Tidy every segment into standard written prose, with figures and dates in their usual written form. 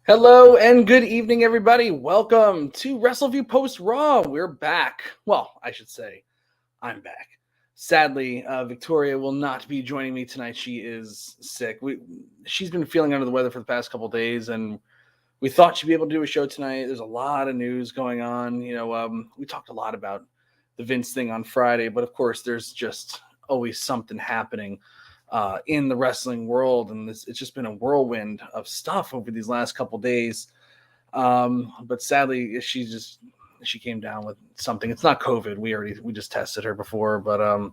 Hello and good evening, everybody. Welcome to Wrestleview Post-Raw. We're back. Well, I should say, I'm back. Sadly, Victoria will not be joining me tonight. She is sick. She's been feeling under the weather for the past couple days, and we thought she'd be able to do a show tonight. There's a lot of news going on. We talked a lot about the Vince thing on Friday, but of course, there's just always something happening in the wrestling world, and it's just been a whirlwind of stuff over these last couple days. But sadly, she came down with something. It's not COVID. We just tested her before, but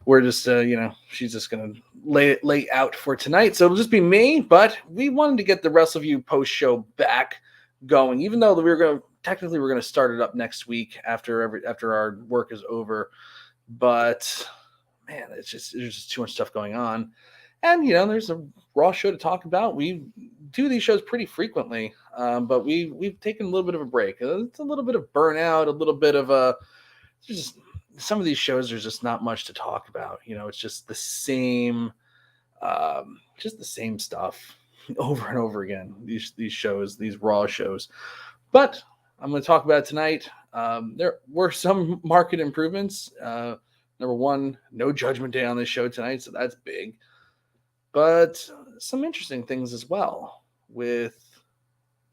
we're just she's just gonna lay out for tonight. So it'll just be me. But we wanted to get the Wrestleview post show back going, even though we're gonna start it up next week after our work is over. But man, there's just too much stuff going on. And, there's a Raw show to talk about. We do these shows pretty frequently, but we've taken a little bit of a break. It's a little bit of burnout, a little bit of just some of these shows, there's just not much to talk about. It's just the same stuff over and over again, these shows, these Raw shows. But I'm going to talk about it tonight. There were some market improvements. Number one, no Judgment Day on this show tonight, so that's big. But some interesting things as well with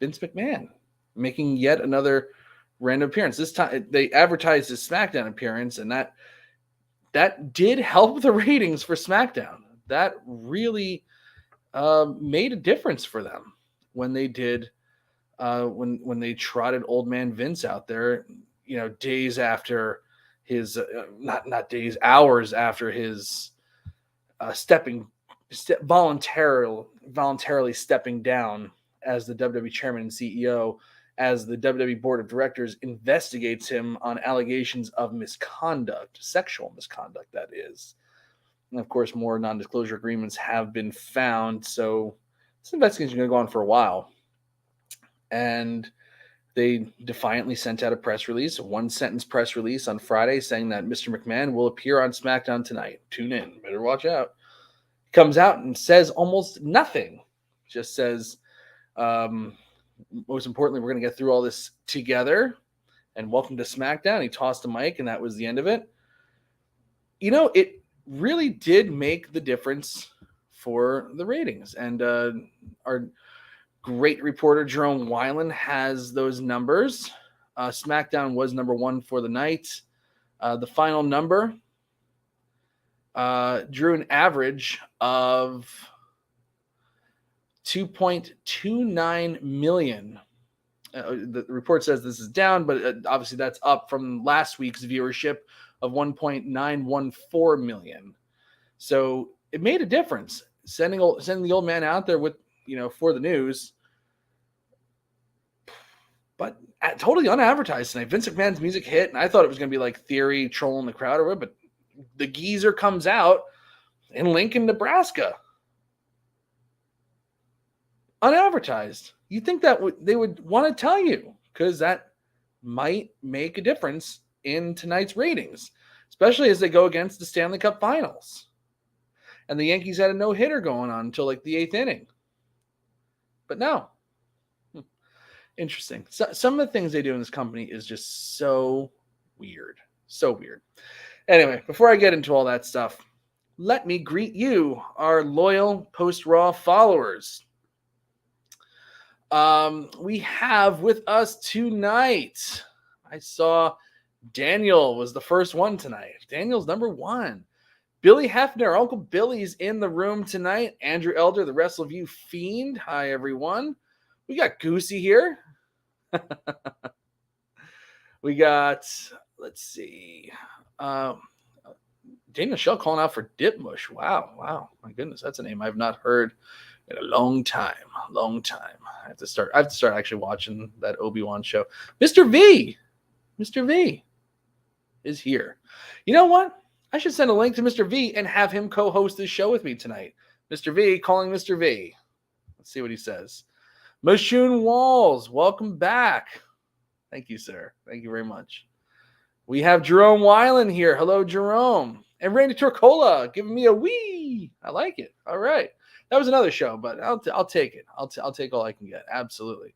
Vince McMahon making yet another random appearance. This time they advertised his SmackDown appearance, and that did help the ratings for SmackDown. That really made a difference for them when they did when they trotted Old Man Vince out there, days after his not days, hours after his voluntarily stepping down as the WWE chairman and CEO, as the WWE board of directors investigates him on allegations of misconduct, sexual misconduct, that is. And of course, more non-disclosure agreements have been found. So this investigation is going to go on for a while. And they defiantly sent out a press release, a one-sentence press release on Friday saying that Mr. McMahon will appear on SmackDown tonight. Tune in. Better watch out. He comes out and says almost nothing. Just says, most importantly, we're going to get through all this together. And welcome to SmackDown. He tossed the mic, and that was the end of it. It really did make the difference for the ratings. And our great reporter Jerome Weiland has those numbers. SmackDown was number one for the night. The final number drew an average of 2.29 million. The report says this is down, but obviously that's up from last week's viewership of 1.914 million. So it made a difference. Sending the old man out there with, for the news. But totally unadvertised tonight. Vince McMahon's music hit, and I thought it was going to be like Theory trolling the crowd or whatever, but the geezer comes out in Lincoln, Nebraska. Unadvertised. You think that they would want to tell you, because that might make a difference in tonight's ratings, especially as they go against the Stanley Cup Finals. And the Yankees had a no-hitter going on until like the 8th inning. But no. Interesting. So, some of the things they do in this company is just so weird. So weird. Anyway, before I get into all that stuff, let me greet you, our loyal Post-Raw followers. We have with us tonight, I saw Daniel was the first one tonight. Daniel's number one. Billy Hefner, Uncle Billy's in the room tonight. Andrew Elder, the Wrestleview Fiend. Hi, everyone. We got Goosey here. We got, let's see, Dana Shell calling out for Dip Mush. Wow. My goodness, that's a name I've not heard in a long time. I have to start actually watching that Obi-Wan show. Mr. V is here. You know what? I should send a link to Mr. V and have him co-host this show with me tonight. Mr. V calling Mr. V. Let's see what he says. Mashun Walls, welcome back. Thank you, sir. Thank you very much. We have Jerome Weiland here. Hello, Jerome. And Randy Turcola giving me a wee. I like it. All right. That was another show, but I'll take it. I'll take all I can get. Absolutely.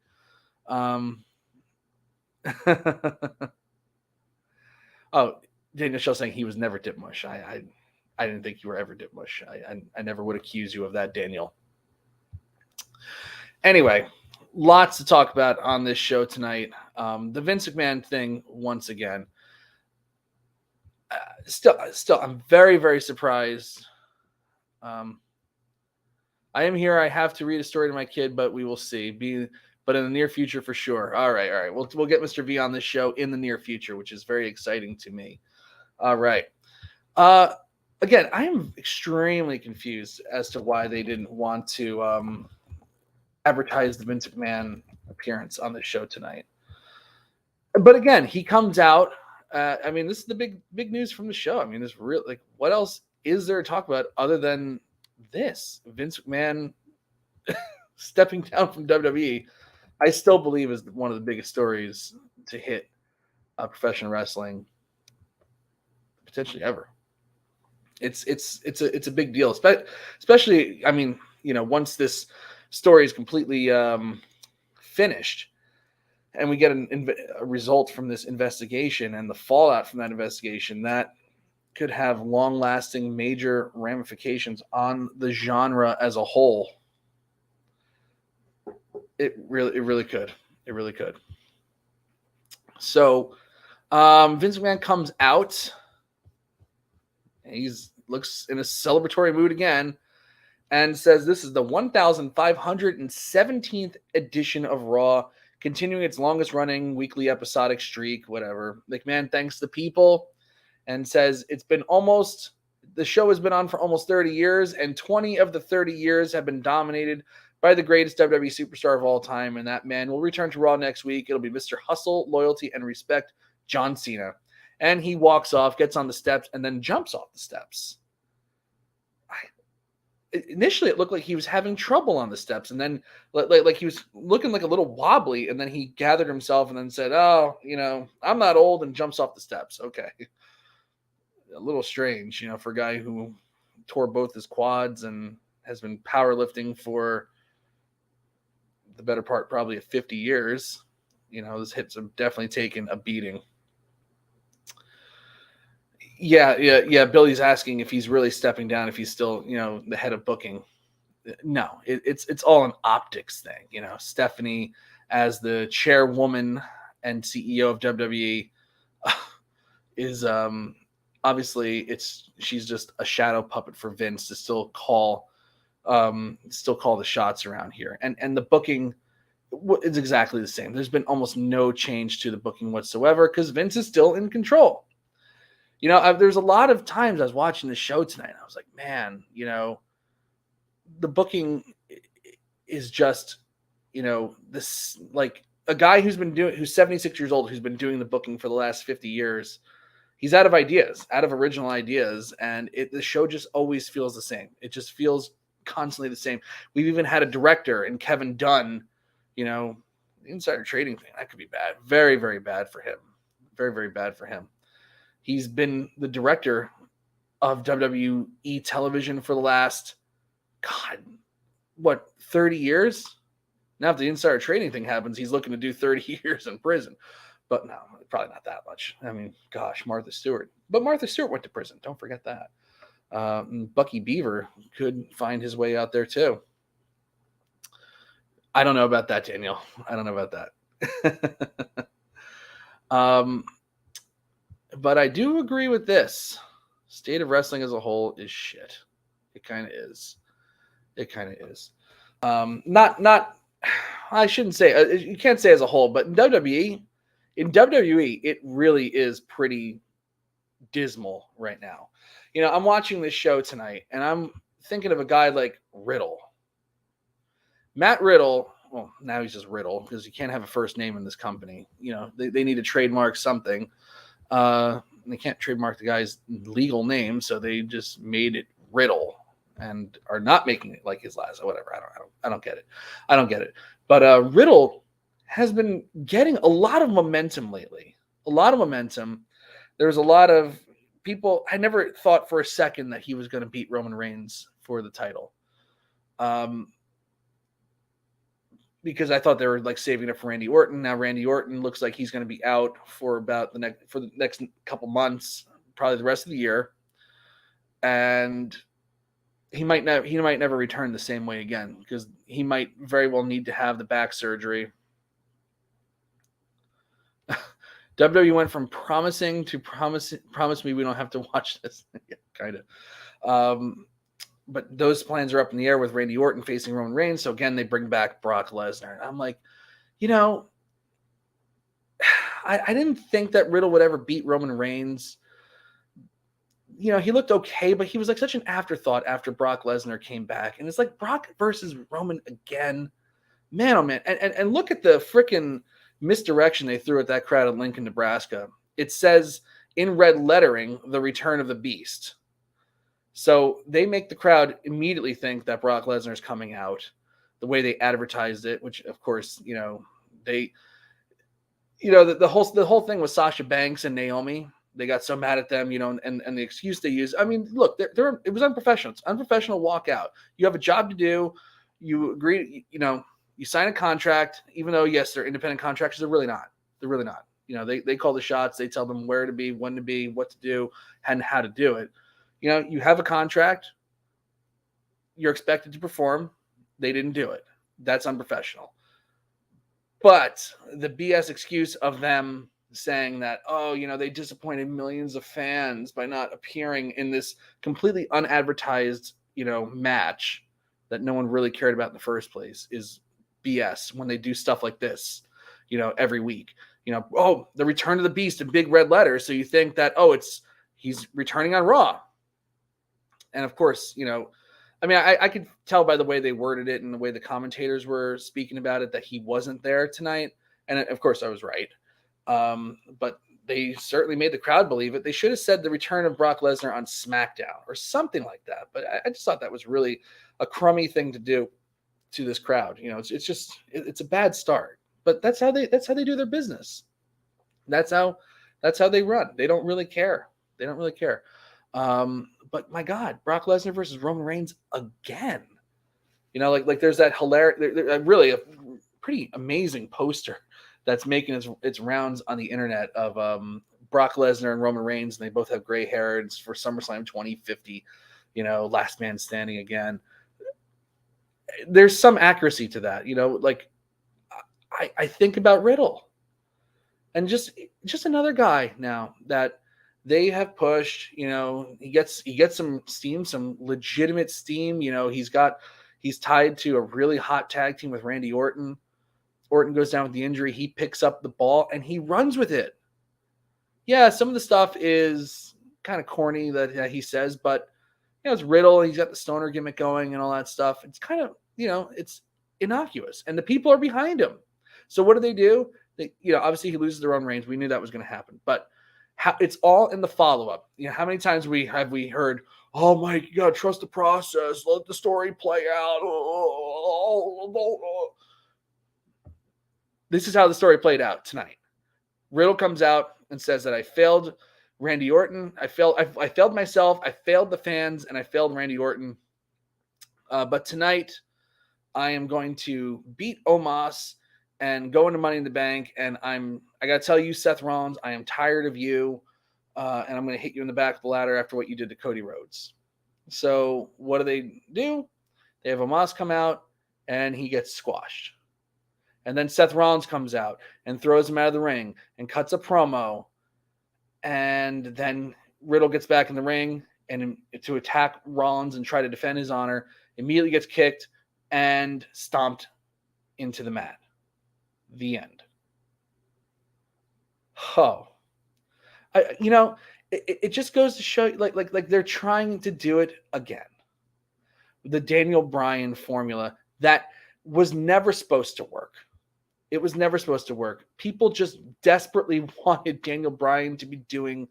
Oh, Daniel Shell saying he was never Dip Mush. I didn't think you were ever Dip Mush. I never would accuse you of that, Daniel. Anyway, lots to talk about on this show tonight. The Vince McMahon thing once again. Still, I'm very, very surprised. I am here. I have to read a story to my kid, but we will see. But in the near future, for sure. All right. We'll get Mr. V on this show in the near future, which is very exciting to me. All right. Again, I am extremely confused as to why they didn't want to advertise the Vince McMahon appearance on the show tonight. But again, he comes out. I mean, this is the big news from the show. I mean, this real what else is there to talk about other than this? Vince McMahon stepping down from WWE, I still believe is one of the biggest stories to hit professional wrestling potentially ever. It's a big deal, especially. I mean, once this story is completely finished, and we get a result from this investigation and the fallout from that investigation, that could have long-lasting major ramifications on the genre as a whole. It really could. It really could. So Vince McMahon comes out. He looks in a celebratory mood again and says this is the 1,517th edition of Raw, continuing its longest running weekly episodic streak, whatever. McMahon thanks the people and says the show has been on for almost 30 years, and 20 of the 30 years have been dominated by the greatest WWE superstar of all time, and that man will return to Raw next week. It'll be Mr. Hustle, Loyalty, and Respect, John Cena. And he walks off, gets on the steps, and then jumps off the steps. Initially, it looked like he was having trouble on the steps, and then like he was looking like a little wobbly, and then he gathered himself and then said, "Oh, I'm not old," and jumps off the steps. Okay. A little strange, for a guy who tore both his quads and has been powerlifting for the better part probably of 50 years. His hips have definitely taken a beating. Yeah. Billy's asking if he's really stepping down, if he's still, the head of booking. No, it's all an optics thing. Stephanie, as the chairwoman and CEO of WWE, is obviously she's just a shadow puppet for Vince to still call the shots around here. And the booking is exactly the same. There's been almost no change to the booking whatsoever because Vince is still in control. There's a lot of times I was watching the show tonight. I was like, man, the booking is just, this, like a guy who's 76 years old, who's been doing the booking for the last 50 years. He's out of original ideas. And the show just always feels the same. It just feels constantly the same. We've even had a director in Kevin Dunn, the insider trading thing. That could be bad. Very, very bad for him. Very, very bad for him. He's been the director of WWE television for the last, 30 years? Now, if the insider trading thing happens, he's looking to do 30 years in prison. But no, probably not that much. I mean, gosh, Martha Stewart. But Martha Stewart went to prison. Don't forget that. Bucky Beaver could find his way out there, too. I don't know about that, Daniel. I don't know about that. But I do agree with this. State of wrestling as a whole is shit. It kind of is. Not. I shouldn't say. You can't say as a whole, but in WWE, it really is pretty dismal right now. I'm watching this show tonight, and I'm thinking of a guy like Riddle. Matt Riddle. Well, now he's just Riddle because you can't have a first name in this company. They need to trademark something. They can't trademark the guy's legal name, so they just made it Riddle and are not making it like his last. Whatever. I don't get it. But Riddle has been getting a lot of momentum lately. There's a lot of people. I never thought for a second that he was going to beat Roman Reigns for the title. Because I thought they were like saving it for Randy Orton. Now Randy Orton looks like he's going to be out for about the next couple months, probably the rest of the year, and he might never return the same way again because he might very well need to have the back surgery. WWE went from promising to promise me we don't have to watch this. Yeah, kind of. But those plans are up in the air with Randy Orton facing Roman Reigns. So again, they bring back Brock Lesnar. And I'm like, I didn't think that Riddle would ever beat Roman Reigns. He looked okay, but he was like such an afterthought after Brock Lesnar came back. And it's like Brock versus Roman again. Man, oh man. And look at the freaking misdirection they threw at that crowd in Lincoln, Nebraska. It says in red lettering, the return of the beast. So they make the crowd immediately think that Brock Lesnar is coming out the way they advertised it, which of course, the whole thing with Sasha Banks and Naomi. They got so mad at them, and the excuse they use. I mean, look, it was unprofessional. It's unprofessional walk out. You have a job to do. You agree, you sign a contract, even though, yes, they're independent contractors. They're really not. They're really not. They call the shots. They tell them where to be, when to be, what to do, and how to do it. You have a contract. You're expected to perform. They didn't do it. That's unprofessional. But the BS excuse of them saying that, they disappointed millions of fans by not appearing in this completely unadvertised, match that no one really cared about in the first place is BS when they do stuff like this, every week. The return of the beast in big red letters. So you think that, he's returning on Raw. And of course, I could tell by the way they worded it and the way the commentators were speaking about it that he wasn't there tonight. And of course I was right. But they certainly made the crowd believe it. They should have said the return of Brock Lesnar on SmackDown or something like that. But I just thought that was really a crummy thing to do to this crowd. It's a bad start, but that's how they do their business. That's how they run. They don't really care. But my God, Brock Lesnar versus Roman Reigns again. Like there's that hilarious, really a pretty amazing poster that's making its rounds on the internet of Brock Lesnar and Roman Reigns, and they both have gray hair. It's for SummerSlam 2050, last man standing again. There's some accuracy to that, like I think about Riddle and just another guy now that they have pushed. He gets some steam, some legitimate steam. He's tied to a really hot tag team with Randy Orton. Orton goes down with the injury. He picks up the ball and he runs with it. Yeah, some of the stuff is kind of corny that he says, but it's Riddle. He's got the stoner gimmick going and all that stuff. It's kind of, it's innocuous, and the people are behind him. So what do? They, obviously he loses the Roman Reigns. We knew that was going to happen, but it's all in the follow-up. How many times have we heard, oh my God, trust the process, let the story play out. This is how the story played out tonight. Riddle comes out and says that I failed Randy Orton. I failed myself. I failed the fans, and I failed Randy Orton. But tonight, I am going to beat Omos and go into Money in the Bank. And I got to tell you, Seth Rollins, I am tired of you. And I'm going to hit you in the back of the ladder after what you did to Cody Rhodes. So what do? They have Omos come out, and he gets squashed. And then Seth Rollins comes out and throws him out of the ring and cuts a promo. And then Riddle gets back in the ring and to attack Rollins and try to defend his honor, immediately gets kicked and stomped into the mat. The end. Oh. It just goes to show like they're trying to do it again. The Daniel Bryan formula that was never supposed to work. It was never supposed to work. People just desperately wanted Daniel Bryan to be doing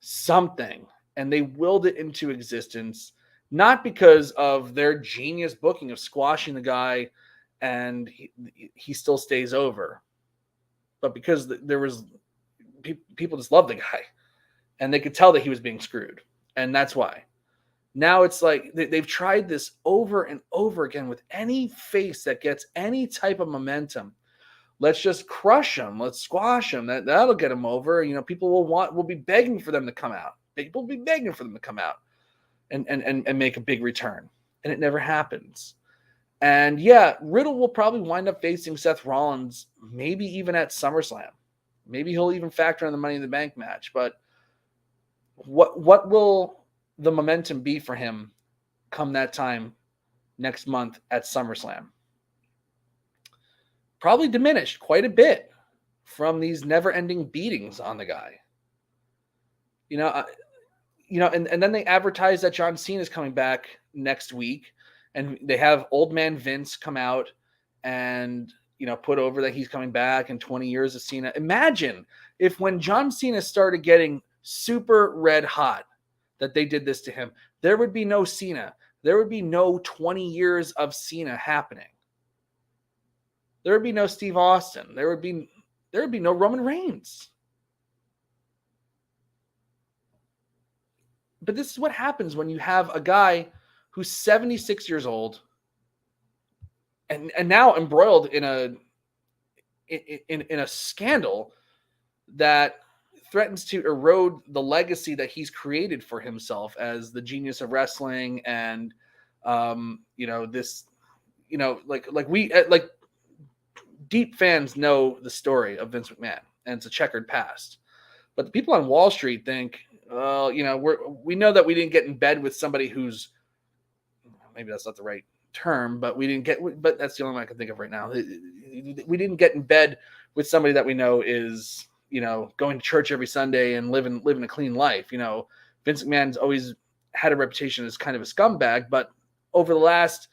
something, and they willed it into existence, not because of their genius booking of squashing the guy and he still stays over, but because there was people just loved the guy, and they could tell that he was being screwed, and that's why. Now it's like they've tried this over and over again with any face that gets any type of momentum. Let's just crush them. Let's squash them. That'll get them over. You know, people will be begging for them to come out. People will be begging for them to come out and make a big return. And it never happens. And yeah, Riddle will probably wind up facing Seth Rollins, maybe even at SummerSlam. Maybe he'll even factor in the Money in the Bank match. But what will the momentum be for him come that time next month at SummerSlam? Probably diminished quite a bit from these never-ending beatings on the guy. And then they advertise that John Cena is coming back next week, and they have old man Vince come out and put over that he's coming back in 20 years of Cena. Imagine if when John Cena started getting super red hot that they did this to him, there would be no Cena. There would be no 20 years of Cena happening. There would be no Steve Austin. There would be no Roman Reigns. But this is what happens when you have a guy who's 76 years old and now embroiled in a scandal that threatens to erode the legacy that he's created for himself as the genius of wrestling. And deep fans know the story of Vince McMahon, and it's a checkered past. But the people on Wall Street think, well, we know that we didn't get in bed with somebody who's, maybe that's not the right term, but but that's the only one I can think of right now. We didn't get in bed with somebody that we know is, going to church every Sunday and living a clean life. Vince McMahon's always had a reputation as kind of a scumbag, but over the last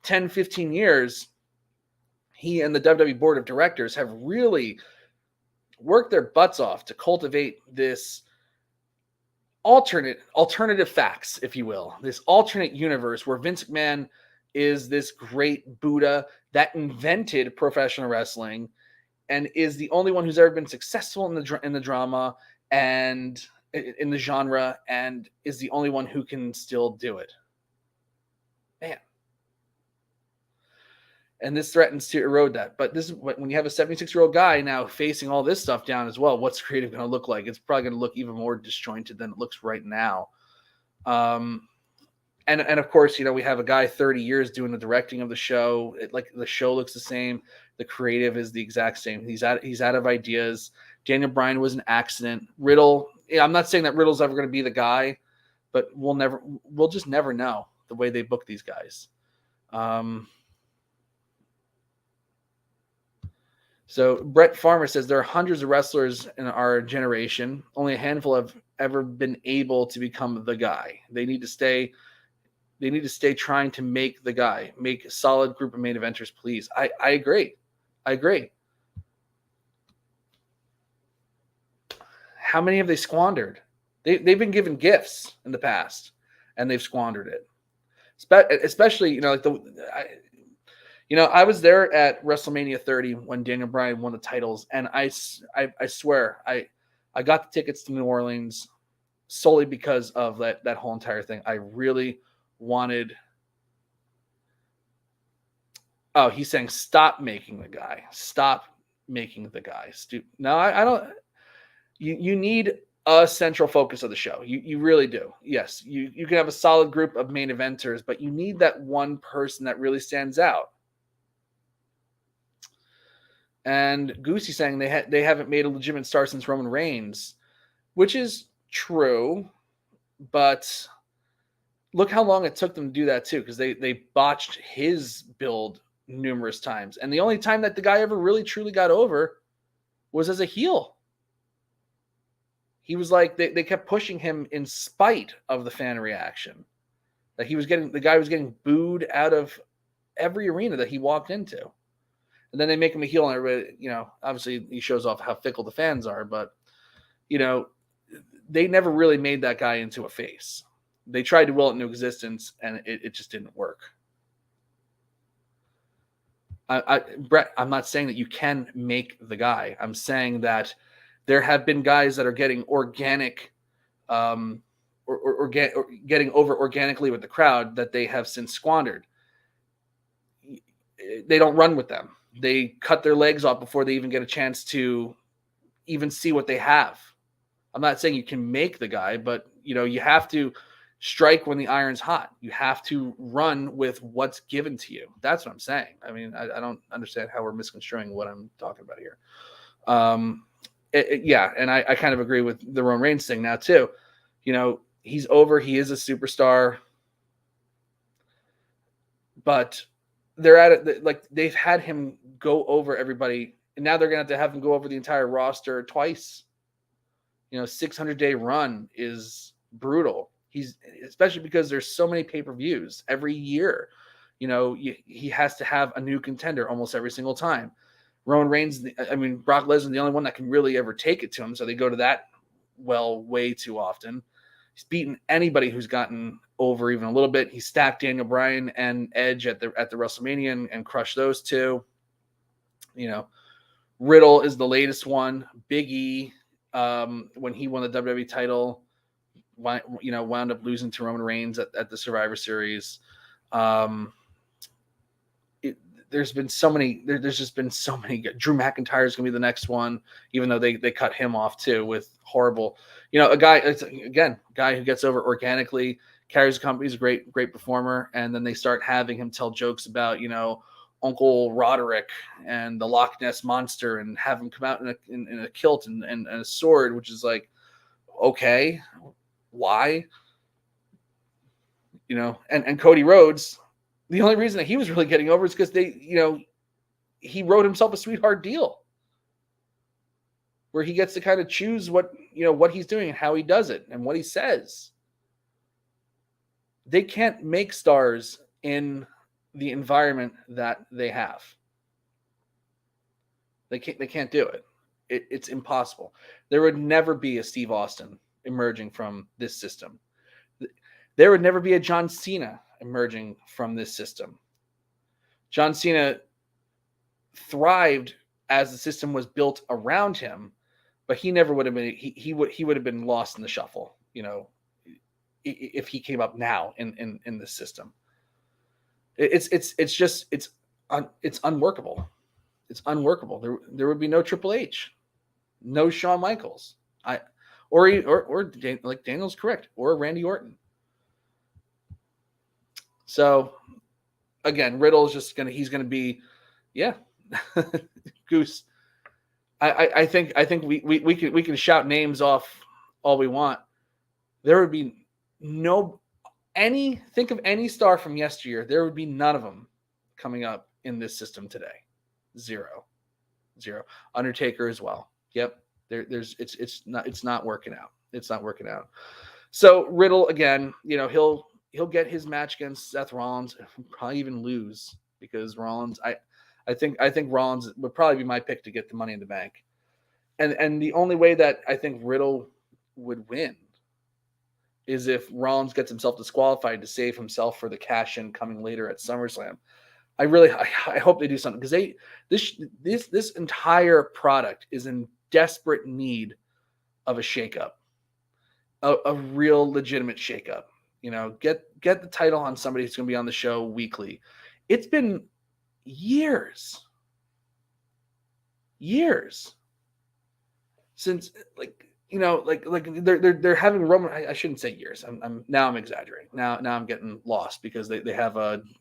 10, 15 years, he and the WWE board of directors have really worked their butts off to cultivate this alternative facts, if you will, this alternate universe where Vince McMahon is this great Buddha that invented professional wrestling and is the only one who's ever been successful in the drama and in the genre, and is the only one who can still do it. Man. And this threatens to erode that. But this is when you have a 76-year-old guy now facing all this stuff down as well. What's creative going to look like? It's probably going to look even more disjointed than it looks right now. And of course, we have a guy 30 years doing the directing of the show. The show looks the same. The creative is the exact same. He's out of ideas. Daniel Bryan was an accident. Riddle. I'm not saying that Riddle's ever going to be the guy, but we'll just never know the way they book these guys. So Brett Farmer says there are hundreds of wrestlers in our generation. Only a handful have ever been able to become the guy. They need to stay trying to make the guy, make a solid group of main eventers, please. I agree. How many have they squandered? They've been given gifts in the past, and they've squandered it. Especially, I was there at WrestleMania 30 when Daniel Bryan won the titles, and I swear I got the tickets to New Orleans solely because of that whole entire thing. I really wanted. Oh, he's saying stop making the guy. Stop making the guy. No, I don't. You need a central focus of the show. You really do. Yes, you can have a solid group of main eventers, but you need that one person that really stands out. And Goosey saying they haven't made a legitimate star since Roman Reigns, which is true, but look how long it took them to do that too, because they botched his build numerous times. And the only time that the guy ever really truly got over was as a heel. He was like, they kept pushing him in spite of the fan reaction. That the guy was getting booed out of every arena that he walked into. And then they make him a heel, and everybody, obviously he shows off how fickle the fans are, but, they never really made that guy into a face. They tried to will it into existence, and it just didn't work. Brett, I'm not saying that you can make the guy. I'm saying that there have been guys that are getting organic or getting over organically with the crowd that they have since squandered. They don't run with them. They cut their legs off before they even get a chance to even see what they have. I'm not saying you can make the guy, but you have to strike when the iron's hot. You have to run with what's given to you. That's what I'm saying. I mean, I don't understand how we're misconstruing what I'm talking about here. Yeah, and I kind of agree with the Roman Reigns thing now too. He's over. He is a superstar, but they're at it. Like, they've had him go over everybody, and now they're going to have him go over the entire roster twice. 600-day run is brutal. He's, especially because there's so many pay-per-views every year. He has to have a new contender almost every single time. Roman Reigns, Brock Lesnar, the only one that can really ever take it to him. So they go to that way too often. He's beaten anybody who's gotten over even a little bit. He stacked Daniel Bryan and Edge at the WrestleMania and crushed those two. Riddle is the latest one. Big E, when he won the WWE title, wound up losing to Roman Reigns at the Survivor Series. There's been so many. There's just been so many. Drew McIntyre is going to be the next one, even though they cut him off too with horrible. A guy who gets over organically, carries the company, is a great performer, and then they start having him tell jokes about Uncle Roderick and the Loch Ness Monster, and have him come out in a kilt and a sword, which is like, okay, why? And Cody Rhodes. The only reason that he was really getting over is because he wrote himself a sweetheart deal where he gets to kind of choose what he's doing and how he does it and what he says. They can't make stars in the environment that they have. They can't do it. It's impossible. There would never be a Steve Austin emerging from this system. There would never be a John Cena emerging from this system. John Cena thrived as the system was built around him, but he never would have been. He would have been lost in the shuffle. If he came up now in this system, it's unworkable. It's unworkable. There would be no Triple H, no Shawn Michaels, or like Daniel's correct, or Randy Orton. So, again, Riddle is he's gonna be, yeah, Goose. I think we can shout names off all we want. There would be think of any star from yesteryear. There would be none of them coming up in this system today. Zero. Undertaker as well. Yep. It's not working out. It's not working out. So Riddle, again, he'll get his match against Seth Rollins, probably even lose, because Rollins, I think Rollins would probably be my pick to get the Money in the Bank. And the only way that I think Riddle would win is if Rollins gets himself disqualified to save himself for the cash-in coming later at SummerSlam. I hope they do something, because this entire product is in desperate need of a shakeup, a real legitimate shakeup. Get the title on somebody who's going to be on the show weekly. It's been years since they're having Roman. I shouldn't say years. I'm exaggerating. Now I'm getting lost because they have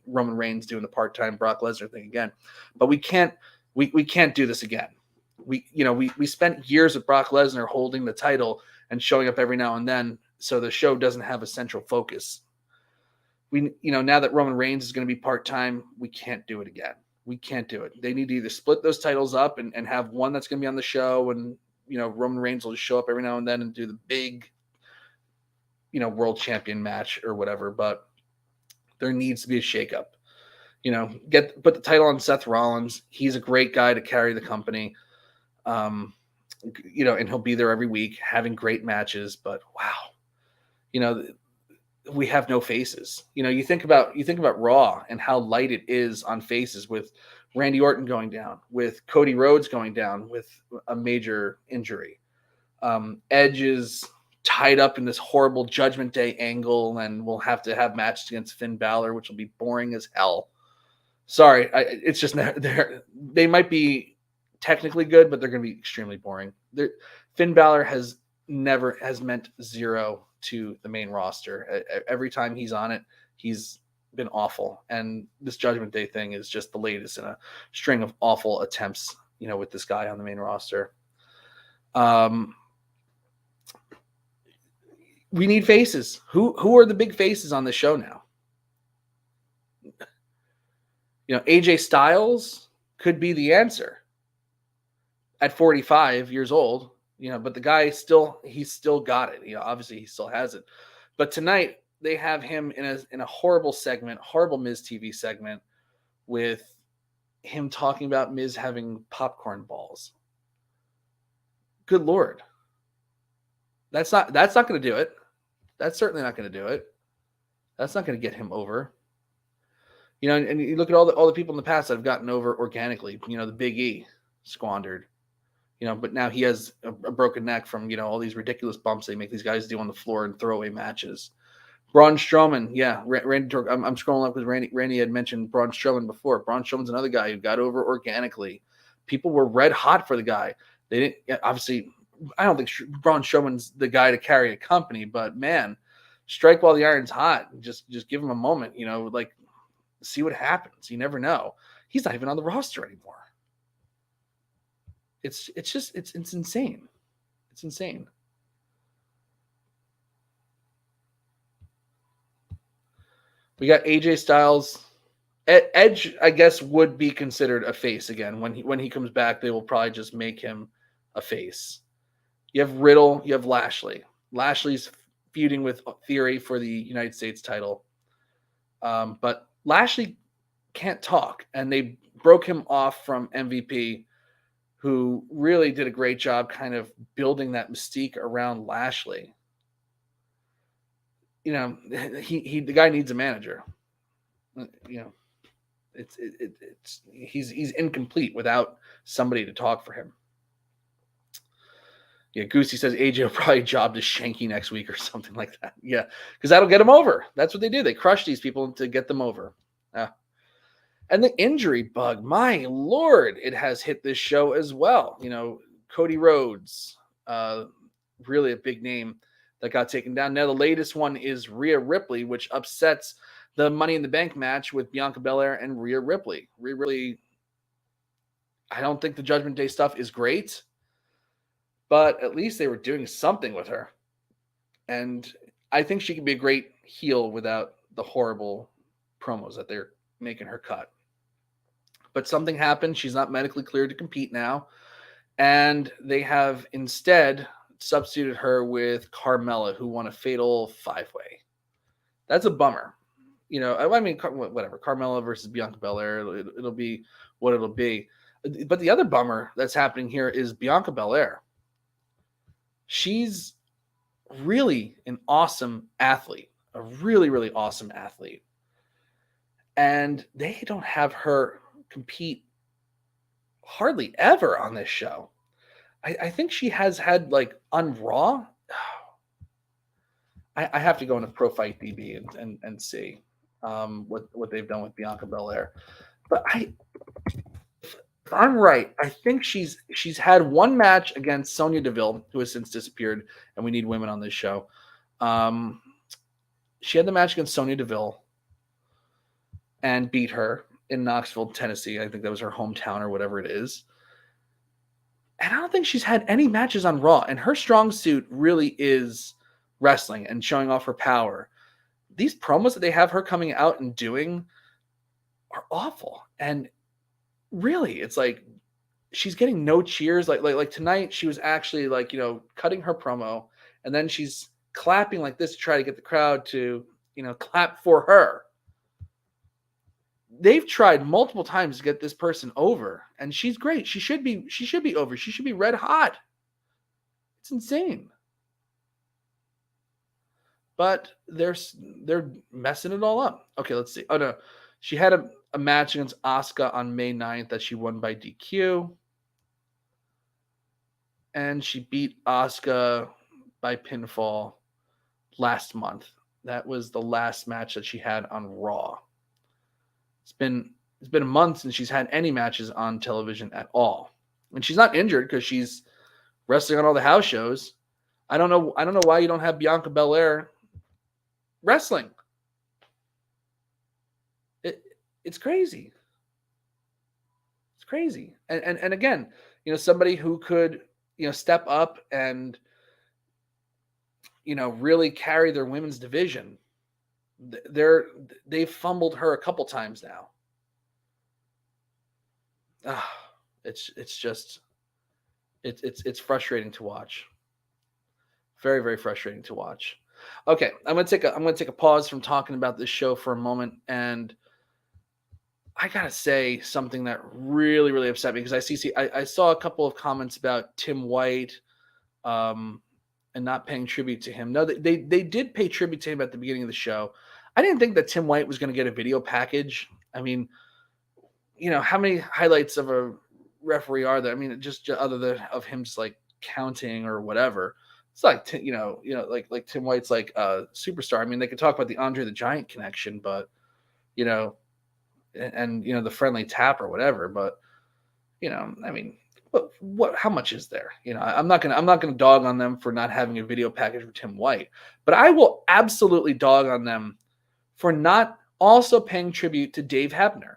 Roman Reigns doing the part-time Brock Lesnar thing again. But we can't do this again. We spent years with Brock Lesnar holding the title and showing up every now and then, so the show doesn't have a central focus. Now that Roman Reigns is going to be part-time, we can't do it again. We can't do it. They need to either split those titles up and have one that's going to be on the show, and Roman Reigns will just show up every now and then and do the big, world champion match or whatever. But there needs to be a shakeup. Put the title on Seth Rollins. He's a great guy to carry the company. And he'll be there every week having great matches. But wow, we have no faces. You think about Raw and how light it is on faces, with Randy Orton going down, with Cody Rhodes going down with a major injury. Edge is tied up in this horrible Judgment Day angle, and we'll have to have matches against Finn Balor, which will be boring as hell. Sorry, it's just they might be technically good, but they're going to be extremely boring. Finn Balor has meant zero to the main roster. Every time he's on it, he's been awful, and this Judgment Day thing is just the latest in a string of awful attempts, with this guy on the main roster. We need faces. Who are the big faces on the show now? AJ Styles could be the answer at 45 years old, but the guy he's still got it. Obviously he still has it. But tonight they have him in a horrible segment, horrible Miz TV segment with him talking about Miz having popcorn balls. Good Lord. That's not going to do it. That's certainly not going to do it. That's not going to get him over. And you look at all the people in the past that have gotten over organically. The Big E squandered. But now he has a broken neck from all these ridiculous bumps they make these guys do on the floor and throwaway matches. Braun Strowman, yeah, Randy. I'm scrolling up because Randy had mentioned Braun Strowman before. Braun Strowman's another guy who got over organically. People were red hot for the guy. They didn't obviously. I don't think Braun Strowman's the guy to carry a company, but man, strike while the iron's hot. Just give him a moment. See what happens. You never know. He's not even on the roster anymore. It's insane. It's insane. We got AJ Styles. Edge, I guess, would be considered a face again. When he comes back, they will probably just make him a face. You have Riddle, you have Lashley. Lashley's feuding with Theory for the United States title. But Lashley can't talk, and they broke him off from MVP, who really did a great job kind of building that mystique around Lashley. The guy needs a manager. He's incomplete without somebody to talk for him. Yeah, Goosey says AJ will probably job to Shanky next week or something like that. Yeah, because that'll get him over. That's what they do. They crush these people to get them over. And the injury bug, my Lord, it has hit this show as well. Cody Rhodes, really a big name that got taken down. Now, the latest one is Rhea Ripley, which upsets the Money in the Bank match with Bianca Belair and Rhea Ripley. Rhea Ripley, I don't think the Judgment Day stuff is great, but at least they were doing something with her. And I think she can be a great heel without the horrible promos that they're making her cut. But something happened. She's not medically cleared to compete now. And they have instead substituted her with Carmella, who won a fatal 5-way. That's a bummer. Whatever. Carmella versus Bianca Belair. It'll be what it'll be. But the other bummer that's happening here is Bianca Belair. She's really an awesome athlete. A really, really awesome athlete. And they don't have her compete hardly ever on this show. I think she has had on Raw. I have to go into Pro Fight DB and see what they've done with Bianca Belair. But if I'm right, I think she's had one match against Sonya Deville, who has since disappeared, and we need women on this show. She had the match against Sonya Deville and beat her in Knoxville, Tennessee. I think that was her hometown or whatever it is. And I don't think she's had any matches on Raw. And her strong suit really is wrestling and showing off her power. These promos that they have her coming out and doing are awful. And really, it's like she's getting no cheers. Like tonight, she was actually cutting her promo, and then she's clapping like this to try to get the crowd to clap for her. They've tried multiple times to get this person over, and she's great. She should be over. She should be red hot. It's insane. But they're messing it all up. Okay, let's see. Oh no. She had a match against Asuka on May 9th that she won by DQ. And she beat Asuka by pinfall last month. That was the last match that she had on Raw. It's been a month since she's had any matches on television at all. And she's not injured because she's wrestling on all the house shows. I don't know why you don't have Bianca Belair wrestling. It's crazy. It's crazy. And again, somebody who could, step up and, really carry their women's division. They've fumbled her a couple times now. It's frustrating to watch. Very, very frustrating to watch. Okay, I'm gonna take a pause from talking about this show for a moment, and I gotta say something that really, really upset me, because I saw a couple of comments about Tim White, and not paying tribute to him. No, they did pay tribute to him at the beginning of the show. I didn't think that Tim White was going to get a video package. I mean, how many highlights of a referee are there? I mean, just other than of him just like counting or whatever. It's like, like Tim White's like a superstar. I mean, they could talk about the Andre the Giant connection, but, and the friendly tap or whatever, but, I mean, how much is there? I'm not gonna dog on them for not having a video package for Tim White, but I will absolutely dog on them for not also paying tribute to Dave Hebner.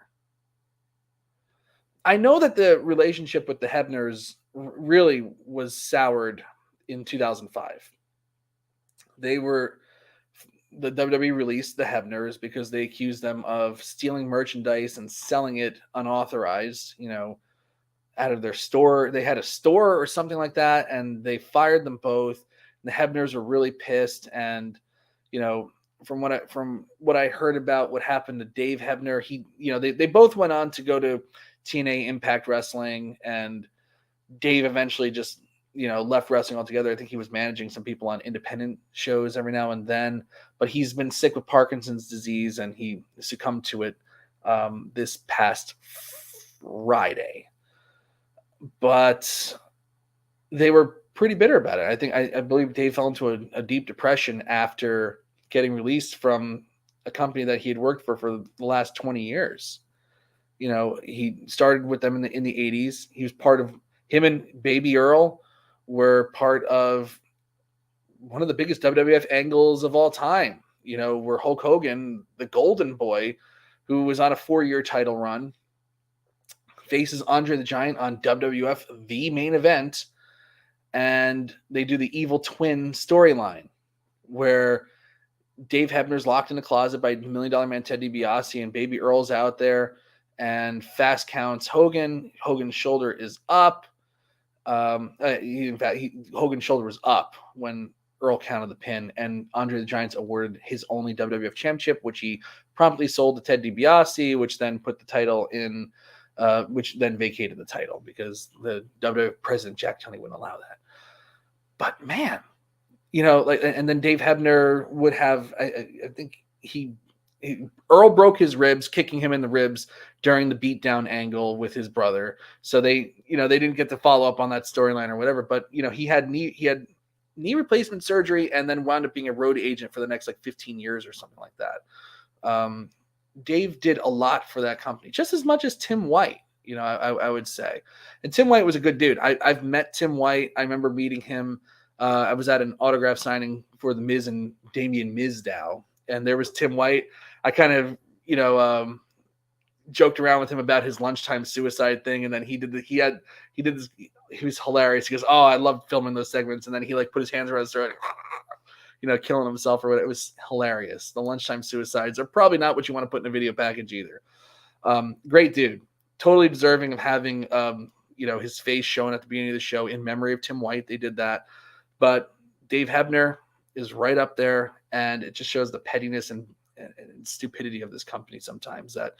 I know that the relationship with the Hebners really was soured in 2005. The WWE released the Hebners because they accused them of stealing merchandise and selling it unauthorized, out of their store. They had a store or something like that, and they fired them both. The Hebners were really pissed, and from what I heard about what happened to Dave Hebner, they both went on to go to TNA Impact Wrestling, and Dave eventually just left wrestling altogether. I think he was managing some people on independent shows every now and then, but he's been sick with Parkinson's disease, and he succumbed to it this past Friday. But they were pretty bitter about it. I believe Dave fell into a deep depression after getting released from a company that he had worked for the last 20 years. He started with them in the 80s. He was part of, him and Baby Earl were part of one of the biggest WWF angles of all time, where Hulk Hogan, the Golden Boy, who was on a 4-year title run, faces Andre the Giant on WWF The Main Event, and they do the Evil Twin storyline, where Dave Hebner's locked in the closet by $1 Million Man Ted DiBiase, and Baby Earl's out there, and fast counts Hogan. Hogan's shoulder is up. Hogan's shoulder was up when Earl counted the pin, and Andre the Giant's awarded his only WWF championship, which he promptly sold to Ted DiBiase, which then put the title in, which then vacated the title because the WWF president Jack Tunney wouldn't allow that. But man, and then Dave Hebner would have, I think Earl broke his ribs, kicking him in the ribs during the beatdown angle with his brother. So they didn't get to follow up on that storyline or whatever. But he had knee replacement surgery, and then wound up being a road agent for the next 15 years or something like that. Dave did a lot for that company, just as much as Tim White. I would say, and Tim White was a good dude. I've met Tim White. I remember meeting him. I was at an autograph signing for the Miz and Damien Mizdow, and there was Tim White. I kind of, joked around with him about his lunchtime suicide thing, and then he did this. He was hilarious. He goes, "Oh, I love filming those segments," and then he put his hands around his throat, killing himself or whatever. It was hilarious. The lunchtime suicides are probably not what you want to put in a video package either. Great dude, totally deserving of having his face shown at the beginning of the show in memory of Tim White. They did that, but Dave Hebner is right up there, and it just shows the pettiness and stupidity of this company sometimes, that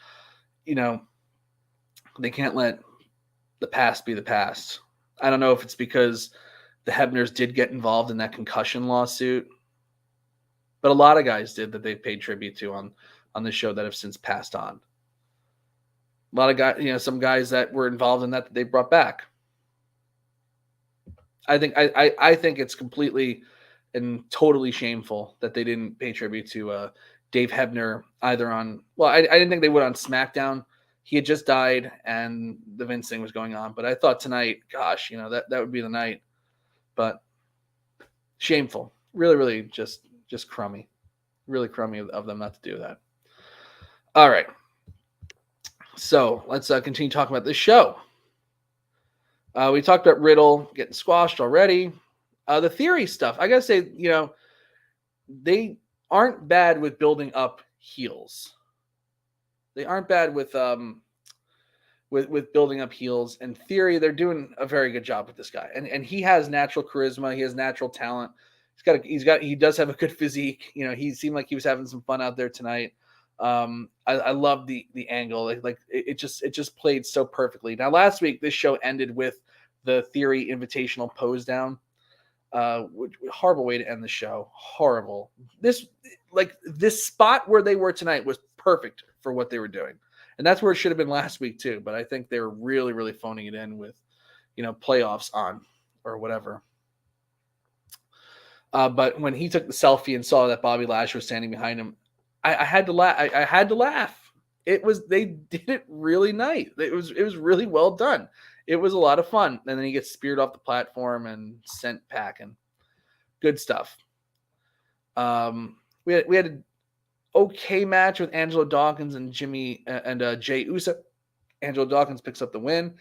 they can't let the past be the past. I don't know if it's because the Hebners did get involved in that concussion lawsuit, but a lot of guys did that they've paid tribute to on the show that have since passed on. A lot of guys, some guys that were involved in that they brought back. I think it's completely and totally shameful that they didn't pay tribute to Dave Hebner either on. Well, I didn't think they would on SmackDown. He had just died, and the Vince thing was going on. But I thought tonight, gosh, that would be the night. But shameful, really, really, just crummy, really crummy of them not to do that. All right, so let's continue talking about this show. We talked about Riddle getting squashed already. The Theory stuff, I gotta say, they aren't bad with building up heels. They aren't bad with building up heels. And Theory, they're doing a very good job with this guy. And he has natural charisma. He has natural talent. He does have a good physique. He seemed like he was having some fun out there tonight. I love the angle. It just played so perfectly. Now, last week, this show ended with the Theory Invitational pose down. Horrible way to end the show. Horrible. This spot where they were tonight was perfect for what they were doing. And that's where it should have been last week too. But I think they were really, really phoning it in with, playoffs on or whatever. But when he took the selfie and saw that Bobby Lashley was standing behind him, I had to laugh. I had to laugh. They did it really nice. It was really well done. It was a lot of fun. And then he gets speared off the platform and sent packing. Good stuff. We had an okay match with Angelo Dawkins and Jay Uso. Angelo Dawkins picks up the win.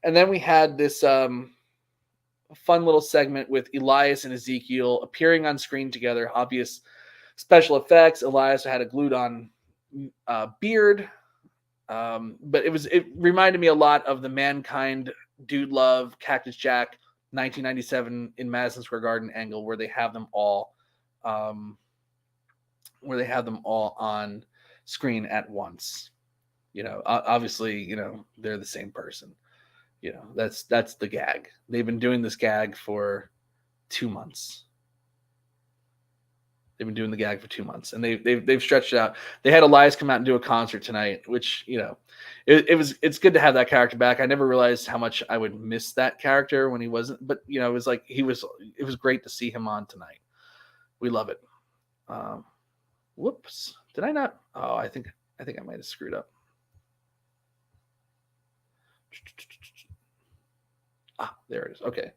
And then we had this fun little segment with Elias and Ezekiel appearing on screen together. Obvious special effects. Elias had a glued on beard. But it reminded me a lot of the Mankind, Dude Love, Cactus Jack 1997 in Madison Square Garden angle where they have them all on screen at once. Obviously, they're the same person. That's the gag. They've been doing this gag for 2 months. They've been doing the gag for 2 months, and they've stretched it out. They had Elias come out and do a concert tonight, which it's good to have that character back. I never realized how much I would miss that character when he wasn't, but it was like it was great to see him on tonight. We love it. Whoops, did I not? Oh, I think I might have screwed up. There it is. Okay.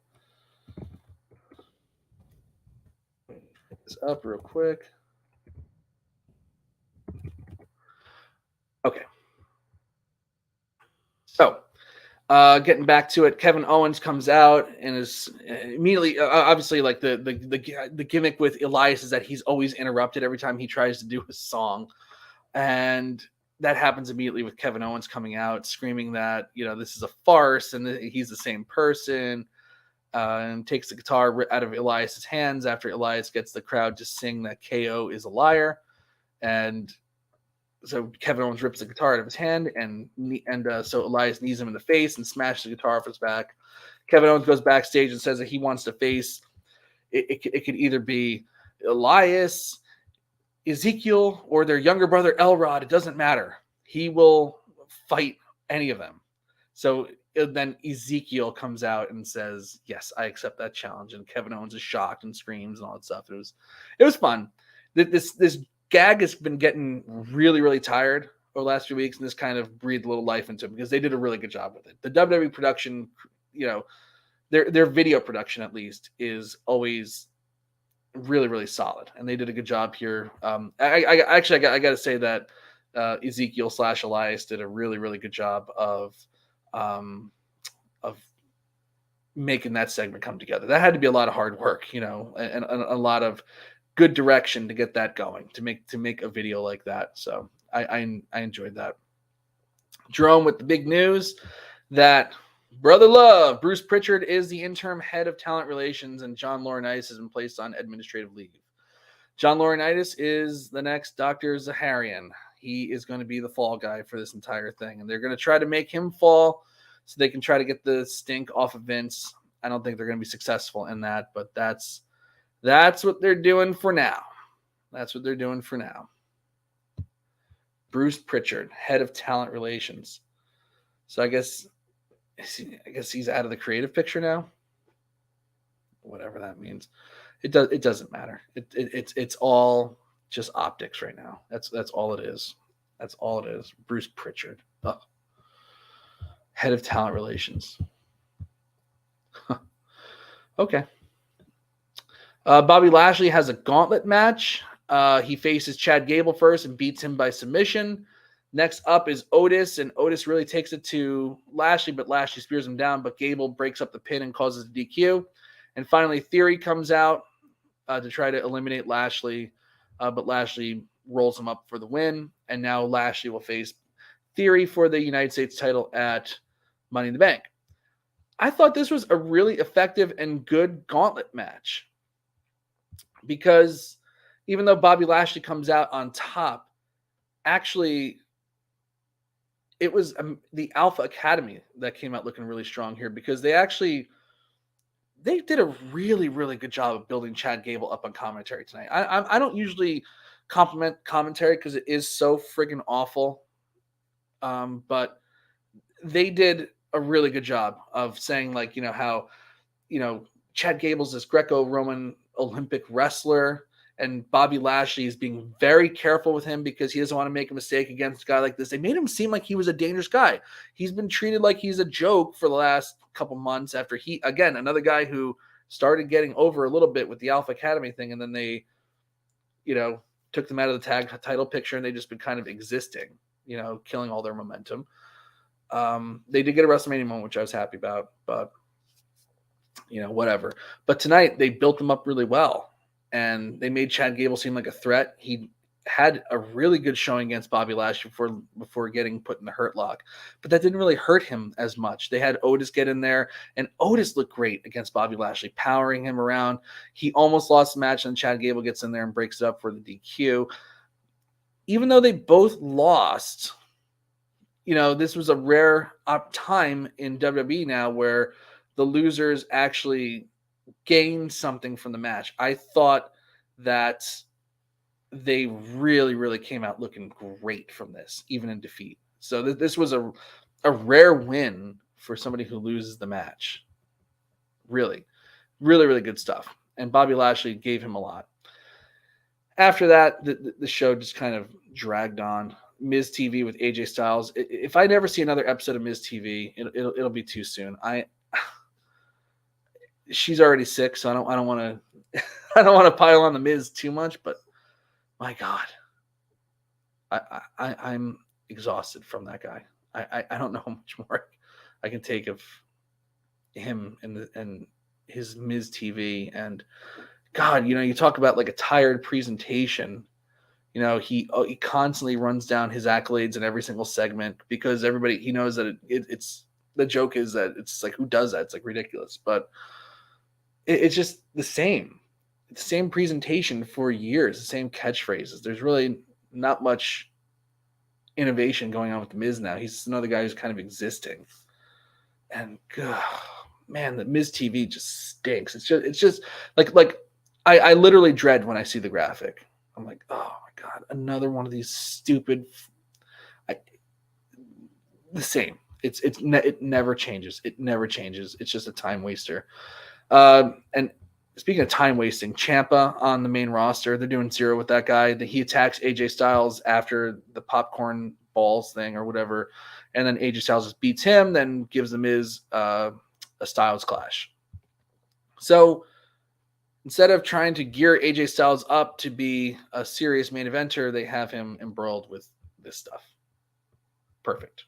This up real quick. Okay. So, getting back to it, Kevin Owens comes out and is immediately, obviously, like the gimmick with Elias is that he's always interrupted every time he tries to do a song, and that happens immediately with Kevin Owens coming out screaming that this is a farce and he's the same person. And takes the guitar out of Elias's hands after Elias gets the crowd to sing that KO is a liar. And so Kevin Owens rips the guitar out of his hand, and so Elias knees him in the face and smashes the guitar off his back. Kevin Owens goes backstage and says that he wants to face it could either be Elias, Ezekiel, or their younger brother Elrod. It doesn't matter. He will fight any of them. So then Ezekiel comes out and says, "Yes, I accept that challenge." And Kevin Owens is shocked and screams and all that stuff. It was fun. This gag has been getting really, really tired over the last few weeks, and this kind of breathed a little life into it because they did a really good job with it. The WWE production, their video production at least is always really, really solid, and they did a good job here. I got to say that Ezekiel / Elias did a really, really good job of making that segment come together. That had to be a lot of hard work, and a lot of good direction to get that going, to make a video like that. So I enjoyed that. Jerome with the big news that Brother Love, Bruce Pritchard, is the interim head of talent relations, and John Laurinaitis has been placed on administrative leave. John Laurinaitis is the next Dr. Zaharian. He is going to be the fall guy for this entire thing, and they're going to try to make him fall so they can try to get the stink off of Vince. I don't think they're going to be successful in that, but that's what they're doing for now. That's what they're doing for now. Bruce Pritchard, head of talent relations. So I guess he's out of the creative picture now. whatever that means. It doesn't matter. It's all just optics right now. That's all it is. That's all it is. Bruce Pritchard, head of talent relations. Okay. Bobby Lashley has a gauntlet match. He faces Chad Gable first and beats him by submission. Next up is Otis, and Otis really takes it to Lashley, but Lashley spears him down, but Gable breaks up the pin and causes a DQ. And finally, Theory comes out to try to eliminate Lashley, but Lashley rolls him up for the win, and now Lashley will face Theory for the United States title at Money in the Bank. I thought this was a really effective and good gauntlet match because even though Bobby Lashley comes out on top, actually it was the Alpha Academy that came out looking really strong here because they did a really, really good job of building Chad Gable up on commentary tonight. I don't usually compliment commentary because it is so friggin' awful. But they did a really good job of saying, like, how, Chad Gable's this Greco-Roman Olympic wrestler, and Bobby Lashley is being very careful with him because he doesn't want to make a mistake against a guy like this. They made him seem like he was a dangerous guy. He's been treated like he's a joke for the last couple months after another guy who started getting over a little bit with the Alpha Academy thing, and then they, took them out of the tag title picture, and they just been kind of existing, killing all their momentum. They did get a WrestleMania moment, which I was happy about, but whatever. But tonight they built them up really well, and they made Chad Gable seem like a threat. He had a really good showing against Bobby Lashley before getting put in the hurt lock, but that didn't really hurt him as much. They had Otis get in there, and Otis looked great against Bobby Lashley, powering him around. He almost lost the match, and Chad Gable gets in there and breaks it up for the DQ. Even though they both lost, this was a rare time in WWE now where the losers actually gained something from the match. I thought that they really, really came out looking great from this, even in defeat. So this was a rare win for somebody who loses the match. Really, really, really good stuff. And Bobby Lashley gave him a lot. After that, the show just kind of dragged on. Miz TV with AJ Styles. If I never see another episode of Miz TV, it'll be too soon. She's already sick, so I don't want to I don't want to pile on the Miz too much, but my God, I'm exhausted from that guy. I don't know how much more I can take of him and his Miz TV. And God, you talk about like a tired presentation. He constantly runs down his accolades in every single segment because he knows that it's the joke is that it's like, who does that? It's like ridiculous, but it's just the same. It's the same presentation for years, the same catchphrases. There's really not much innovation going on with the Miz now. He's just another guy who's kind of existing. And man, the Miz TV just stinks. It's just like I literally dread when I see the graphic. I'm like, oh my God, another one of these stupid. The same. It never changes. It never changes. It's just a time waster. And speaking of time wasting, Ciampa on the main roster, they're doing zero with that guy. He attacks AJ Styles after the popcorn balls thing or whatever, and then AJ Styles just beats him, then gives the Miz a Styles clash. So instead of trying to gear AJ Styles up to be a serious main eventer, they have him embroiled with this stuff. Perfect.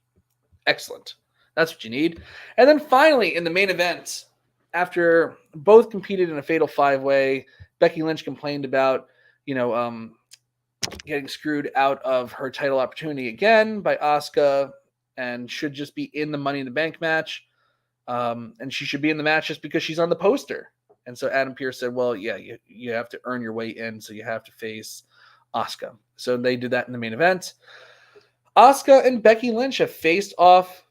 Excellent. That's what you need. And then finally, in the main event, after both competed in a fatal 5-way, Becky Lynch complained about, getting screwed out of her title opportunity again by Asuka and should just be in the Money in the Bank match. And she should be in the match just because she's on the poster. And so Adam Pearce said, well, yeah, you have to earn your way in, so you have to face Asuka. So they did that in the main event. Asuka and Becky Lynch have faced off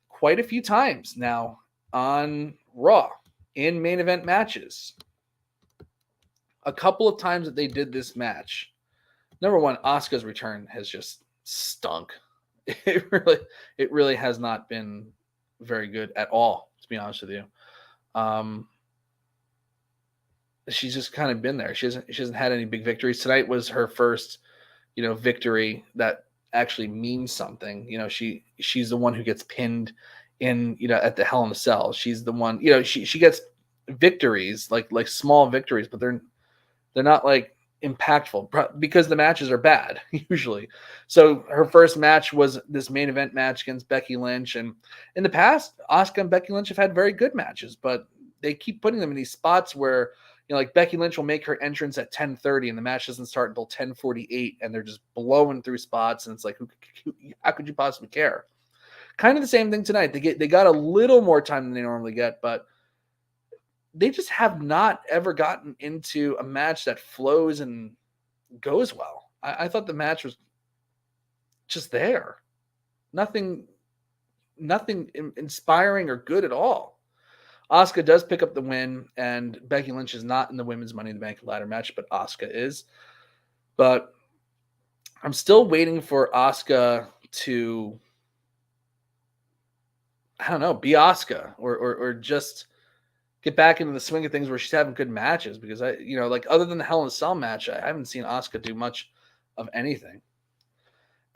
quite a few times now on Raw in main event matches. A couple of times that they did this match. Number one, Asuka's return has just stunk. It really has not been very good at all, to be honest with you. she's just kind of been there. She hasn't had any big victories. Tonight was her first, victory that actually means something. She's the one who gets pinned in, at the Hell in a Cell. She's the one, she gets victories, like small victories, but they're not like impactful because the matches are bad usually. So her first match was this main event match against Becky Lynch, and in the past, Asuka and Becky Lynch have had very good matches, but they keep putting them in these spots where like Becky Lynch will make her entrance at 10:30 and the match doesn't start until 10:48, and they're just blowing through spots, and it's like, how could you possibly care? Kind of the same thing tonight. They got a little more time than they normally get, but they just have not ever gotten into a match that flows and goes well. I thought the match was just there. Nothing inspiring or good at all. Asuka does pick up the win, and Becky Lynch is not in the women's Money in the Bank ladder match, but Asuka is. But I'm still waiting for Asuka to, I don't know, be Asuka or just get back into the swing of things where she's having good matches, because like other than the Hell in a Cell match, I haven't seen Asuka do much of anything.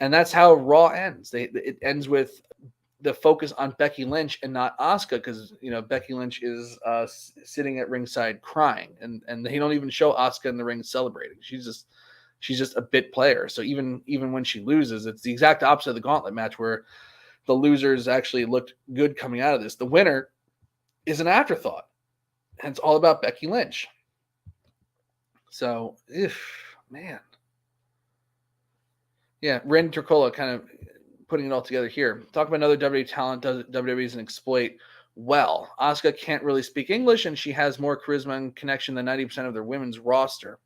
And that's how Raw ends. It ends with the focus on Becky Lynch and not Asuka, because Becky Lynch is sitting at ringside crying, and they don't even show Asuka in the ring celebrating. She's just a bit player. So even when she loses, it's the exact opposite of the Gauntlet match, where the losers actually looked good coming out of this. The winner is an afterthought, and it's all about Becky Lynch. So, man. Yeah, Ren Turcola kind of putting it all together here. Talk about another WWE talent WWE doesn't exploit well. Asuka can't really speak English, and she has more charisma and connection than 90% of their women's roster.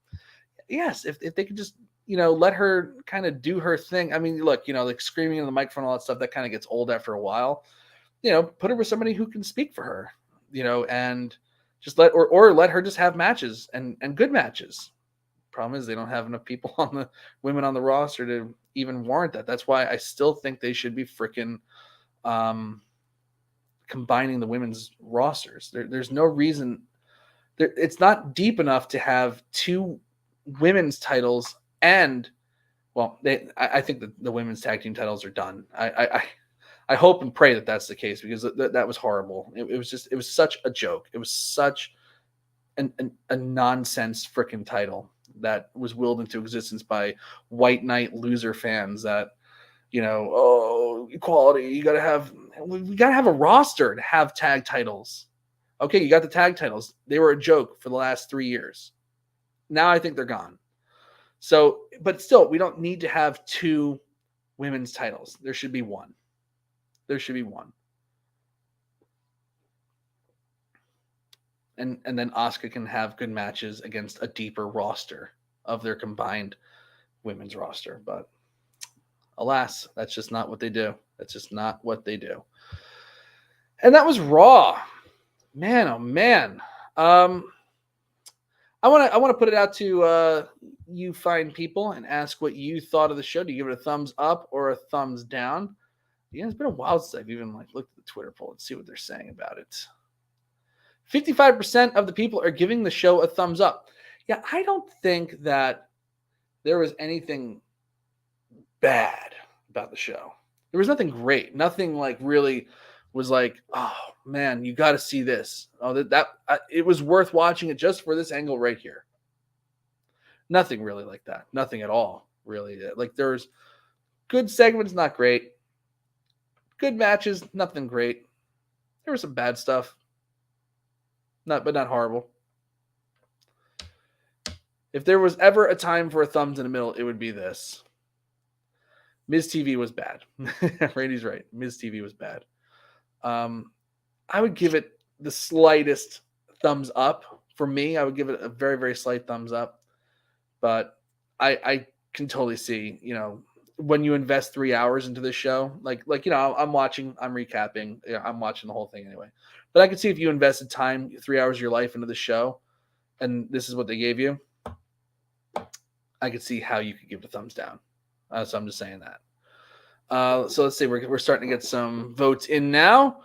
Yes, if they could just, let her kind of do her thing. I mean, look, like screaming in the microphone, all that stuff, that kind of gets old after a while. Put her with somebody who can speak for her, and just let her just have matches and good matches. Problem is, they don't have enough people on the women on the roster to even warrant that. That's why I still think they should be freaking combining the women's rosters. There's no reason. It's not deep enough to have two women's titles, and I think that the women's tag team titles are done. I hope and pray that that's the case, because that was horrible. It was such a joke. It was such a nonsense freaking title that was willed into existence by white knight loser fans that, equality, we gotta have a roster to have tag titles. Okay, you got the tag titles. They were a joke for the last 3 years. Now I think they're gone. So, but still, we don't need to have two women's titles. There should be one. And then Asuka can have good matches against a deeper roster of their combined women's roster. But alas, that's just not what they do. And that was Raw. Man, oh man. I want to put it out to you fine people and ask what you thought of the show. Do you give it a thumbs up or a thumbs down? Yeah, it's been a while since I've even looked at the Twitter poll and see what they're saying about it. 55% of the people are giving the show a thumbs up. Yeah, I don't think that there was anything bad about the show. There was nothing great. Nothing really was like, oh man, you got to see this. Oh, it was worth watching it just for this angle right here. Nothing really like that. Nothing at all, really. There's good segments, not great. Good matches, nothing great. There was some bad stuff. But not horrible. If there was ever a time for a thumbs in the middle, it would be this. Miz TV was bad. Randy's right. Miz TV was bad. I would give it the slightest thumbs up. For me, I would give it a very, very slight thumbs up. But I can totally see, when you invest 3 hours into this show, I'm watching, I'm recapping, I'm watching the whole thing anyway. But I could see if you invested time, 3 hours of your life into the show, and this is what they gave you, I could see how you could give it a thumbs down. So I'm just saying that. So let's see, we're starting to get some votes in now.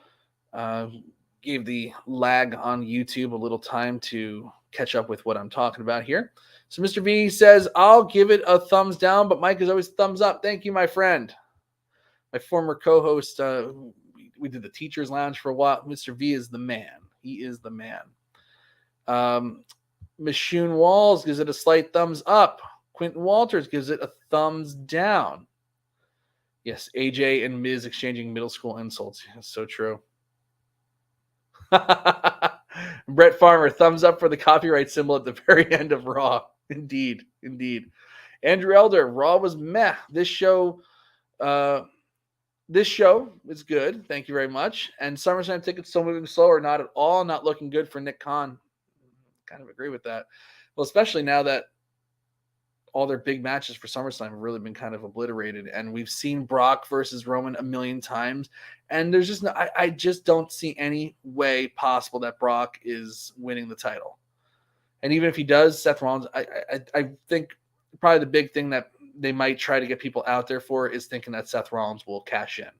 Gave the lag on YouTube a little time to catch up with what I'm talking about here. So Mr. V says, I'll give it a thumbs down, but Mike is always thumbs up. Thank you, my friend. My former co-host, we did the Teacher's Lounge for a while. Mr. V is the man. He is the man. Michune Walls gives it a slight thumbs up. Quentin Walters gives it a thumbs down. Yes, AJ and Miz exchanging middle school insults. That's so true. Brett Farmer, thumbs up for the copyright symbol at the very end of Raw. Indeed. Andrew Elder, Raw was meh. This show is good. Thank you very much. And SummerSlam tickets still moving slower, not at all. Not looking good for Nick Khan. Kind of agree with that. Well, especially now that all their big matches for SummerSlam have really been kind of obliterated, and we've seen Brock versus Roman a million times, and there's just I just don't see any way possible that Brock is winning the title. And even if he does, Seth Rollins, I think probably the big thing that they might try to get people out there for is thinking that Seth Rollins will cash in.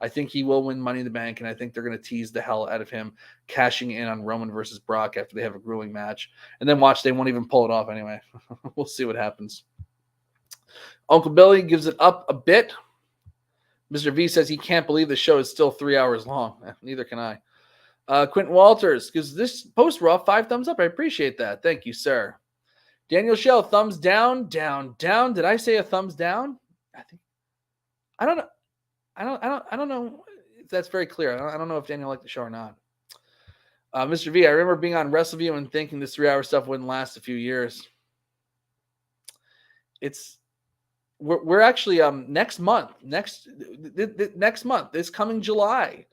I think he will win Money in the Bank, and I think they're going to tease the hell out of him cashing in on Roman versus Brock after they have a grueling match. And then watch, they won't even pull it off anyway. We'll see what happens. Uncle Billy gives it up a bit. Mr. V says he can't believe the show is still 3 hours long. Neither can I. Quentin Walters gives this post-Raw 5 thumbs up. I appreciate that. Thank you, sir. Daniel Shell, thumbs down, down, down. Did I say a thumbs down? I don't know. I don't know if that's very clear. I don't know if Daniel liked the show or not. Mr. V, I remember being on Wrestleview and thinking this 3 hour stuff wouldn't last a few years. We're actually next month, this coming July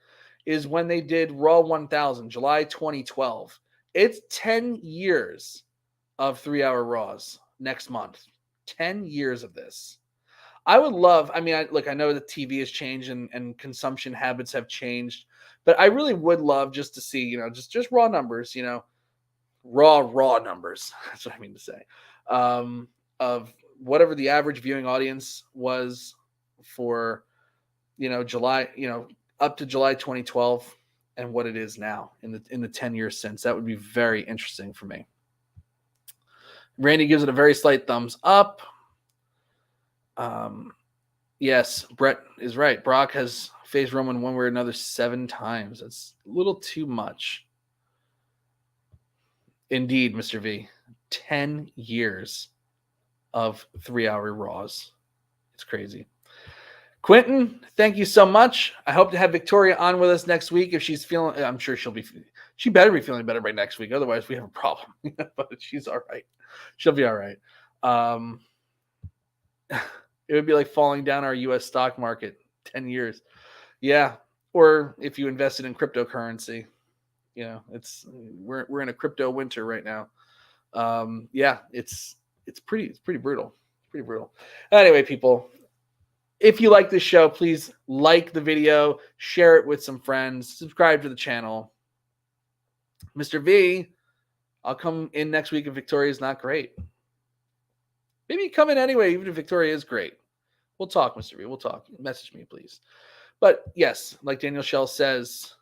is when they did Raw 1000, July 2012. It's 10 years of 3 hour Raws next month. 10 years of this. I would love, I know that TV has changed and consumption habits have changed, but I really would love just to see, just raw numbers, raw numbers. That's what I mean to say, of whatever the average viewing audience was for, July, up to July 2012 and what it is now in the 10 years since. That would be very interesting for me. Randy gives it a very slight thumbs up. Yes, Brett is right. Brock has faced Roman one way or another 7 times. That's a little too much. Indeed, Mr. V. 10 years of 3 hour Raws. It's crazy. Quentin, thank you so much. I hope to have Victoria on with us next week. If she's feeling, I'm sure she better be feeling better by next week. Otherwise, we have a problem. But she's all right. She'll be all right. It would be like falling down our U.S. stock market 10 years. Yeah. Or if you invested in cryptocurrency, we're in a crypto winter right now. Yeah, it's pretty brutal. It's pretty brutal. Anyway, people, if you like this show, please like the video, share it with some friends, subscribe to the channel. Mr. V, I'll come in next week if Victoria is not great. Maybe come in anyway, even if Victoria is great. We'll talk, Mr. V. We'll talk. Message me, please. But yes, like Daniel Shell says,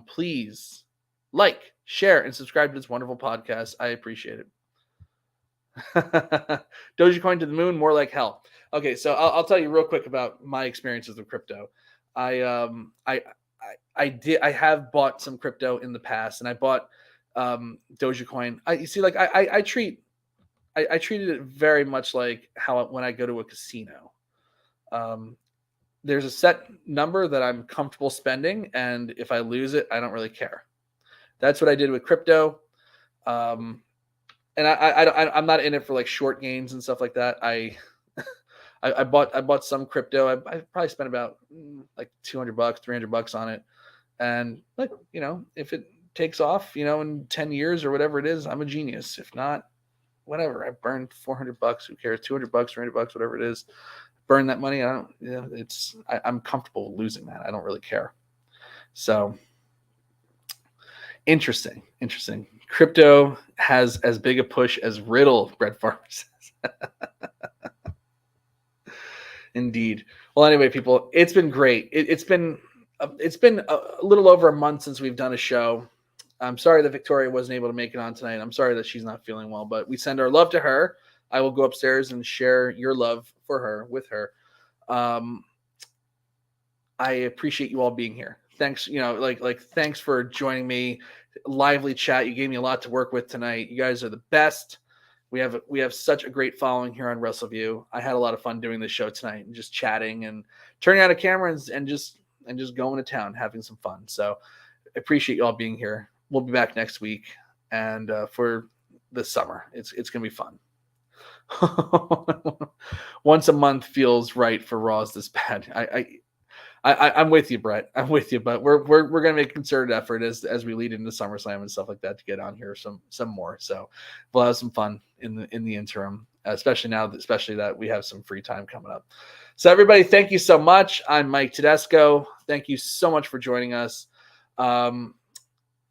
please like, share, and subscribe to this wonderful podcast. I appreciate it. Dogecoin to the moon, more like hell. Okay, so I'll tell you real quick about my experiences with crypto. I have bought some crypto in the past, and I bought Dogecoin. I treated it very much like when I go to a casino. There's a set number that I'm comfortable spending, and if I lose it, I don't really care. That's what I did with crypto. And I'm not in it for like short gains and stuff like that. I bought some crypto. I probably spent about like $200, $300 on it. And if it takes off, in 10 years or whatever it is, I'm a genius. If not, whatever. I burned $400. Who cares? $200, $300, whatever it is. Burn that money. I'm comfortable losing that. I don't really care. So interesting. Crypto has as big a push as Riddle, Brett Farmer says. Indeed. Well, anyway, people, it's been great. It's been a little over a month since we've done a show. I'm sorry that Victoria wasn't able to make it on tonight. I'm sorry that she's not feeling well, but we send our love to her. I will go upstairs and share your love for her with her. I appreciate you all being here. Thanks, thanks for joining me. Lively chat. You gave me a lot to work with tonight. You guys are the best. We have such a great following here on Wrestleview. I had a lot of fun doing this show tonight and just chatting and turning on a camera and just going to town, having some fun. So I appreciate you all being here. We'll be back next week and for the summer. It's gonna be fun. Once a month feels right for Raws this bad. I'm with you, Brett. I'm with you, but we're gonna make a concerted effort as we lead into SummerSlam and stuff like that to get on here some more. So we'll have some fun in the interim, especially that we have some free time coming up. So everybody, thank you so much. I'm Mike Tedesco. Thank you so much for joining us.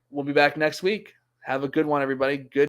We'll be back next week. Have a good one, everybody. Good.